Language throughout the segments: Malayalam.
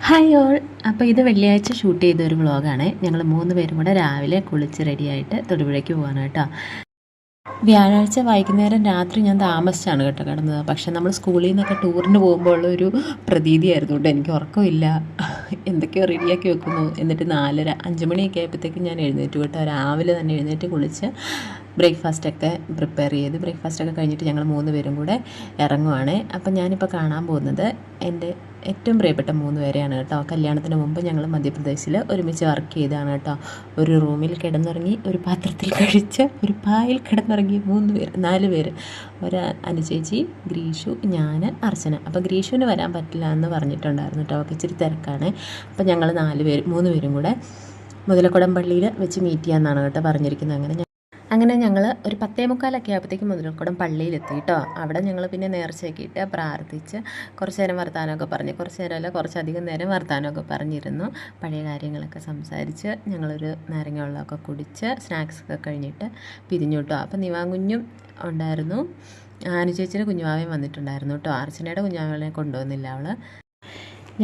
Hi all. അപ്പോൾ ഇത് വെള്ളിയാഴ്ച ഷൂട്ട് ചെയ്ത ഒരു വ്ളോഗാണ്. ഞങ്ങൾ 3 പേരും കൂടെ രാവിലെ കുളിച്ച് റെഡിയായിട്ട് തൊടുപുഴയ്ക്ക് പോകാനാണ് കേട്ടോ. വ്യാഴാഴ്ച വൈകുന്നേരം രാത്രി ഞാൻ താമസിച്ചാണ് കേട്ടോ കിടന്നത്. പക്ഷേ നമ്മൾ സ്കൂളിൽ നിന്നൊക്കെ ടൂറിന് പോകുമ്പോൾ ഉള്ളൊരു പ്രതീതിയായിരുന്നു കേട്ടോ. എനിക്ക് ഉറക്കമില്ല, എന്തൊക്കെയോ റെഡിയാക്കി വെക്കുന്നു. എന്നിട്ട് 4:30 5 മണിയൊക്കെ ആയപ്പോഴത്തേക്കും ഞാൻ എഴുന്നേറ്റു കേട്ടോ. രാവിലെ തന്നെ എഴുന്നേറ്റ് കുളിച്ച് ബ്രേക്ക്ഫാസ്റ്റൊക്കെ പ്രിപ്പയർ ചെയ്ത് ബ്രേക്ക്ഫാസ്റ്റൊക്കെ കഴിഞ്ഞിട്ട് ഞങ്ങൾ 3 പേരും കൂടെ ഇറങ്ങുവാണ്. അപ്പം ഞാനിപ്പോൾ കാണാൻ പോകുന്നത് എൻ്റെ ഏറ്റവും പ്രിയപ്പെട്ട 3 പേരെയാണ് കേട്ടോ. കല്യാണത്തിന് മുമ്പ് ഞങ്ങൾ മധ്യപ്രദേശിൽ ഒരുമിച്ച് വർക്ക് ചെയ്തതാണ് കേട്ടോ. ഒരു റൂമിൽ കിടന്നുറങ്ങി, ഒരു പാത്രത്തിൽ കഴിച്ച്, ഒരു പായിൽ കിടന്നുറങ്ങി 4 പേര്. ഒരു അനുചേച്ചി, ഗ്രീഷു, ഞാൻ, അർച്ചന. അപ്പോൾ ഗ്രീഷുവിന് വരാൻ പറ്റില്ല എന്ന് പറഞ്ഞിട്ടുണ്ടായിരുന്നു കേട്ടോ. അവൾക്ക് ഇച്ചിരി തിരക്കാണ്. അപ്പോൾ ഞങ്ങൾ 3 പേരും കൂടെ മുതലക്കുടം പള്ളിയിൽ വെച്ച് മീറ്റ് ചെയ്യാമെന്നാണ് കേട്ടോ പറഞ്ഞിരിക്കുന്നത്. അങ്ങനെ ഞങ്ങൾ ഒരു 10:45 ആയപ്പോഴത്തേക്കും മുതലക്കുടം പള്ളിയിലെത്തി കേട്ടോ. അവിടെ ഞങ്ങൾ പിന്നെ നേർച്ചയൊക്കെ ഇട്ട് പ്രാർത്ഥിച്ച് കുറച്ച് നേരം വർത്താനമൊക്കെ പറഞ്ഞ്, കുറച്ച് നേരമല്ല കുറച്ചധികം നേരം വർത്താനമൊക്കെ പറഞ്ഞിരുന്നു. പഴയ കാര്യങ്ങളൊക്കെ സംസാരിച്ച് ഞങ്ങളൊരു നാരങ്ങ വെള്ളമൊക്കെ കുടിച്ച് സ്നാക്സൊക്കെ കഴിഞ്ഞിട്ട് പിരിഞ്ഞു കേട്ടോ. അപ്പം നിവാങ്കുഞ്ഞും ഉണ്ടായിരുന്നു, അനുചേച്ചിയുടെ കുഞ്ഞുവാവയും വന്നിട്ടുണ്ടായിരുന്നു കേട്ടോ. അർച്ചനയുടെ കുഞ്ഞുവാവനെ കൊണ്ടുവന്നില്ല അവൾ.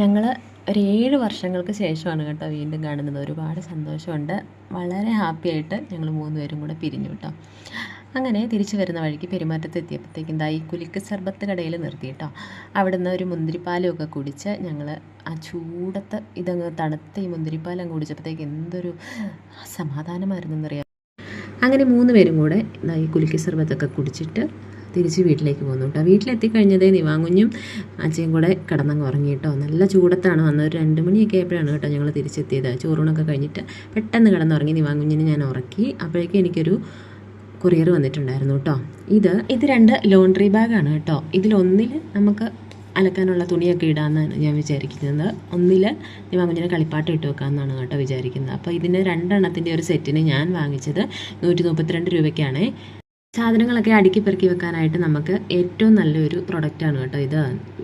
ഞങ്ങൾ ഒരു 7 വർഷങ്ങൾക്ക് ശേഷമാണ് കേട്ടോ വീണ്ടും കാണുന്നത്. ഒരുപാട് സന്തോഷമുണ്ട്. വളരെ ഹാപ്പിയായിട്ട് ഞങ്ങൾ 3 പേരും കൂടെ പിരിഞ്ഞു കേട്ടോ. അങ്ങനെ തിരിച്ചു വരുന്ന വഴിക്ക് പെരുമാറ്റത്ത് എത്തിയപ്പോഴത്തേക്കും ഈ കുലിക്ക് സർബത്ത് കടയിൽ നിർത്തി കേട്ടോ. അവിടുന്ന് ഒരു മുന്തിരിപ്പാലൊക്കെ കുടിച്ച് ഞങ്ങൾ ആ ചൂടത്ത് ഇതങ്ങ് തണുത്ത ഈ മുന്തിരിപ്പാലം കുടിച്ചപ്പോഴത്തേക്ക് എന്തൊരു സമാധാനമായിരുന്നു എന്നറിയാം. അങ്ങനെ 3 പേരും കൂടെ ഈ കുലിക്ക് സർബത്തൊക്കെ കുടിച്ചിട്ട് തിരിച്ച് വീട്ടിലേക്ക് പോന്നു കേട്ടോ. വീട്ടിലെത്തിക്കഴിഞ്ഞതേ നിവാങ്കുഞ്ഞും അച്ഛയും കൂടെ കിടന്നങ്ങ് ഉറങ്ങി കേട്ടോ. നല്ല ചൂടത്താണ് വന്നത്. ഒരു 2 മണിയൊക്കെ ആയപ്പോഴാണ് കേട്ടോ ഞങ്ങൾ തിരിച്ചെത്തിയത്. ചോറൂണൊക്കെ കഴിഞ്ഞിട്ട് പെട്ടെന്ന് കിടന്നുറങ്ങി. നിവാങ്കുഞ്ഞിനെ ഞാൻ ഉറക്കി. അപ്പോഴേക്കും എനിക്കൊരു കൊറിയർ വന്നിട്ടുണ്ടായിരുന്നു കേട്ടോ. ഇത് 2 ലോണ്ട്രി ബാഗാണ് കേട്ടോ. ഇതിലൊന്നിൽ നമുക്ക് അലക്കാനുള്ള തുണിയൊക്കെ ഇടാമെന്നാണ് ഞാൻ വിചാരിക്കുന്നത്. ഒന്നിൽ നിവാങ്കുഞ്ഞിനെ കളിപ്പാട്ടം ഇട്ട് വെക്കാമെന്നാണ് കേട്ടോ വിചാരിക്കുന്നത്. അപ്പോൾ ഇതിന് 2 എണ്ണത്തിൻ്റെ ഒരു സെറ്റിന് ഞാൻ വാങ്ങിച്ചത് 132 രൂപയ്ക്കാണ്. സാധനങ്ങളൊക്കെ അടുക്കി പെറുക്കി വെക്കാനായിട്ട് നമുക്ക് ഏറ്റവും നല്ലൊരു പ്രൊഡക്റ്റാണ് കേട്ടോ ഇത്.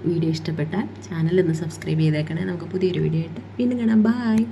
വീഡിയോ ഇഷ്ടപ്പെട്ടാൽ ചാനൽ ഒന്ന് സബ്സ്ക്രൈബ് ചെയ്തേക്കണേ. നമുക്ക് പുതിയൊരു വീഡിയോ ആയിട്ട് വീണ്ടും കാണാം. ബായ്.